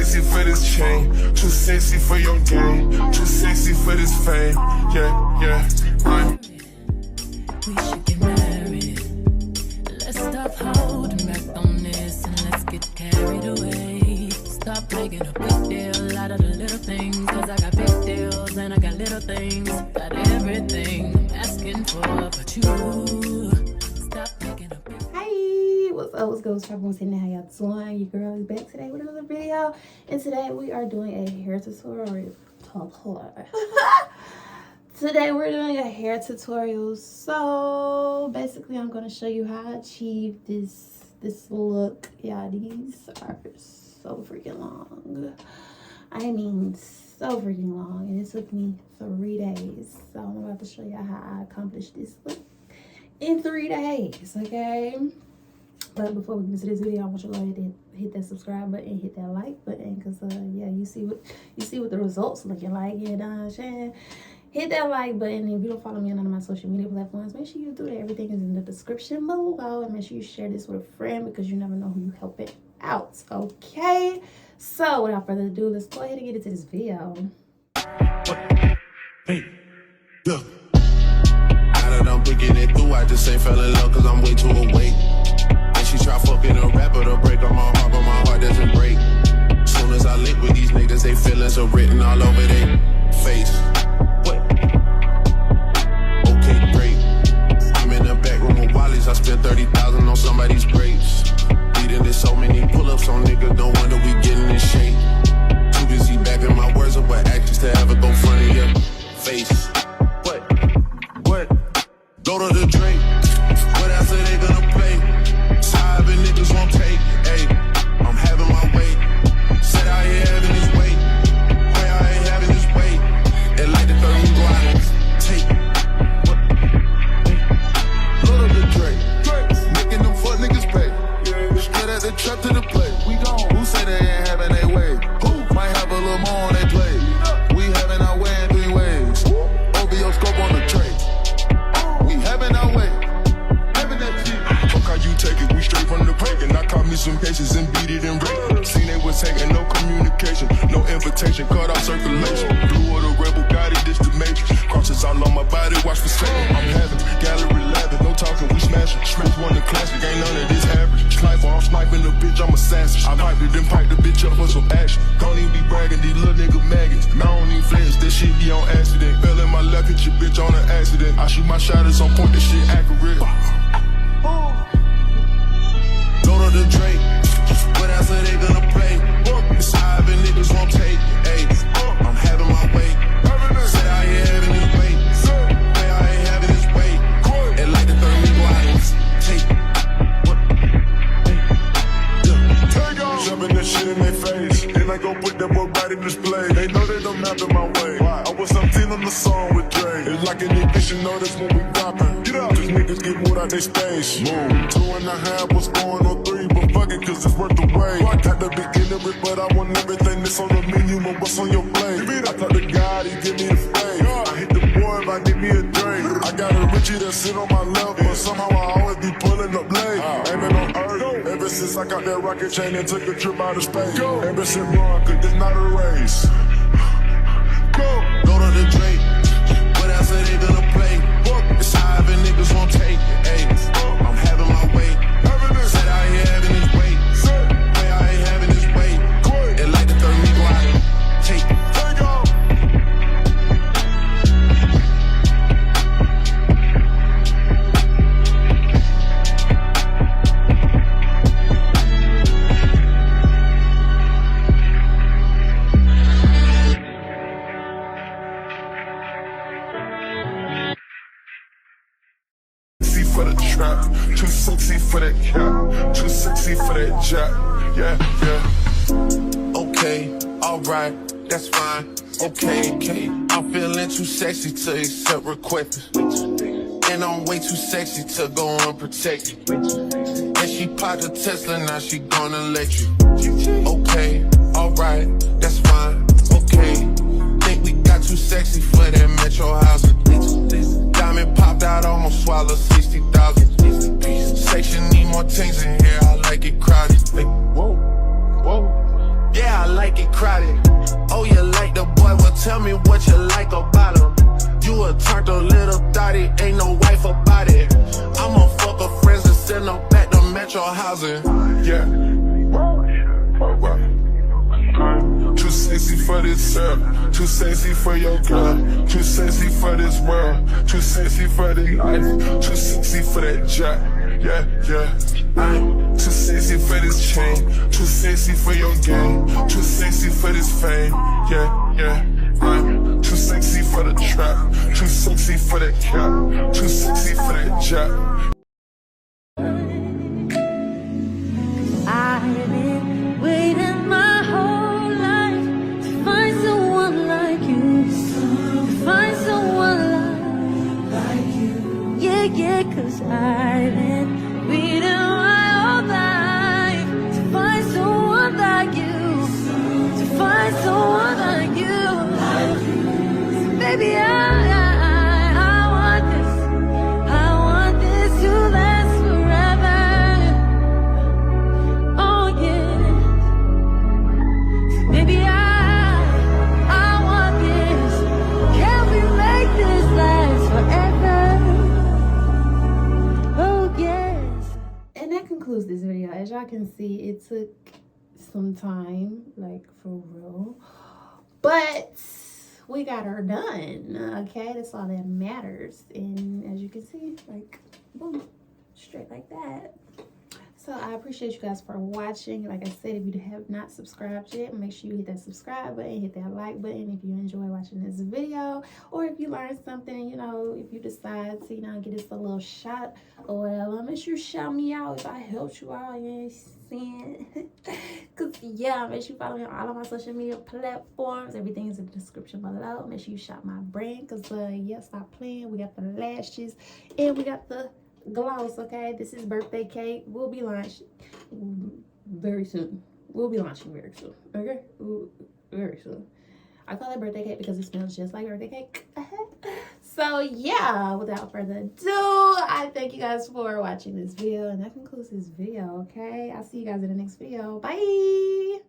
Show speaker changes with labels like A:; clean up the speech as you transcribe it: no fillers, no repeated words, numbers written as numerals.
A: sexy for this chain, too sexy for your game, too sexy for this fame. Yeah, yeah,
B: we should get married. Let's stop holding back on this and let's get carried away. Stop making a big deal out of the little things, cause I got big deals and I got little things. Got everything I'm asking for, but you stop making a big.
C: Hi, what's up? What's good? What's happening? How y'all doing? Your girl is back today with another video, and today we are doing a hair tutorial. Today we're doing a hair tutorial. So basically I'm going to show you how I achieve this look. Yeah, these are so freaking long. I mean so freaking long, and it took me 3 days. So I'm about to show you how I accomplished this look in 3 days, okay? But before we get into this video, I want you to go ahead and hit that subscribe button, hit that like button, because yeah, you see what the results looking like. You know what I'm saying? Hit that like button. If you don't follow me on none of my social media platforms, make sure you do that. Everything is in the description below. And make sure you share this with a friend, because you never know who you helping out. Okay? So without further ado, let's go ahead and get into this video.
A: Hey, look. Now that I'm picking it through, I just ain't fell in love because I'm way too awake. And she try fucking a rapper to break on my heart, but my heart doesn't break. Soon as I link with these niggas, they feelings are written all over their face. What? Okay, great. I'm in the back room with Wally's. I spent 30,000 on somebody's grapes. Leading to so many pull-ups on niggas, no wonder we getting in shape. Too busy backing my words up with actions to ever go front of your face. What? Go to the drink. What else are they gonna play? Sobbing niggas won't take. Ayy, I'm having my way. Said I ain't having this weight. Way I ain't having this weight. And like the third go out and take. What? Go to the drink. Making them fuck niggas pay. Straight at the trap to the play. We gone. Who say they ain't having their way? Who might have a little more on their plate? We having our way in 3 ways. OVO scope on the tray. We having our way. Having that shit. Fuck how you take it. We straight from the pagan. I caught me some cases and beat it and rape. Seen they was taking no communication, no invitation, cut off circulation. Blue or the rebel, got it, this the matrix. Crosses all on my body, watch for Satan. I'm having gallery lavish, no talking, we smashing. Smash one the classic, ain't none of this average. Sniper, I'm sniping the bitch, I'm assassin. I piped it, then pipe the bitch up for some action. Don't even be bragging, these little nigga maggots. Now I don't even flinch, this shit be on accident. Fell in my lap, hit your bitch on an accident. I shoot my shot, it's on point, this shit accurate. Go to the Drake. What else are they gonna play? It's sobbing niggas won't take. Ayy, I'm having my way. Said I ain't having this weight. Way I ain't having this weight. And like the third nigga, I ain't take. What? Shoving that shit in their face. Then I go put that boy right in display. They know they don't have it my way. I was 17 on the song with Dre. It's like an ignition, know that's when we dropping. Get up, cause niggas get moved out they space. Move. 2.5 was going on 3, but fuck it, cause it's worth the wait. I got the beginning of it, but I want everything that's on the menu and what's on your plate. I talk to God, he give me a faith. I hit the boy if I need me a drink. I got a Richie that sit on my left, but somehow I always be pulling up late. Aiming on earth. Ever since I got that rocket chain and took a trip out of space. Ever since run, cause it's not a race. Go to the Drake. What else are they gonna play? It's sobbing niggas won't take. Ayy, I'm having my way. Said I ain't having this weight. Way I ain't having this weight. And like the third nigga, I take. For the trap, too sexy for that cap, too sexy for that jack. Yeah. Okay, alright, that's fine. Okay, I'm feeling too sexy to accept requests, and I'm way too sexy to go unprotected. And she popped a Tesla, now she gonna let you. Okay, alright, that's fine. Okay, think we got too sexy for that metro house. Diamond popped out, almost swallowed 60,000. Section need more things in here, I like it crowded. Like, whoa. Yeah, I like make it crowded. Oh, you like the boy? Well, tell me what you like about him. You a turned a little thotty, ain't no wife about it. I'ma fuck her friends and send them back to metro housing. Yeah. Too sexy for this too sexy for your girl, too sexy for this world, too sexy for the life, too sexy for that jack. Yeah, yeah. I'm too sexy for this chain, too sexy for your game, too sexy for this fame. Yeah, yeah. I'm too sexy for the trap, too sexy for that cap, too sexy for that jack.
B: I've been waiting my whole life to find someone like you, to find someone like you. Yeah, yeah, 'cause I've been waiting my whole life to find someone like you, to find someone like you. Baby, I want this to last forever. Oh yeah, baby, I want this. Can we make this last forever? Oh yes.
C: And that concludes this video. As y'all can see, it took some time, like for real, but we got her done. Okay, that's all that matters. And as you can see, like boom, straight like that. So I appreciate you guys for watching. Like I said, if you have not subscribed yet, make sure you hit that subscribe button, hit that like button if you enjoy watching this video, or if you learned something, you know, if you decide to, you know, get us a little shot or whatever, make sure you shout me out if I helped you out. You know what I'm saying? Cause yeah, make sure you follow me on all of my social media platforms. Everything's in the description below. Make sure you shop my brand, cause yeah, stop playing. We got the lashes and we got the gloss. Okay, this is birthday cake. We'll be launching very soon. We'll be launching very soon. Okay, very soon. I call it birthday cake because it smells just like birthday cake. So yeah, without further ado, I thank you guys for watching this video, and that concludes this video. Okay, I'll see you guys in the next video. Bye.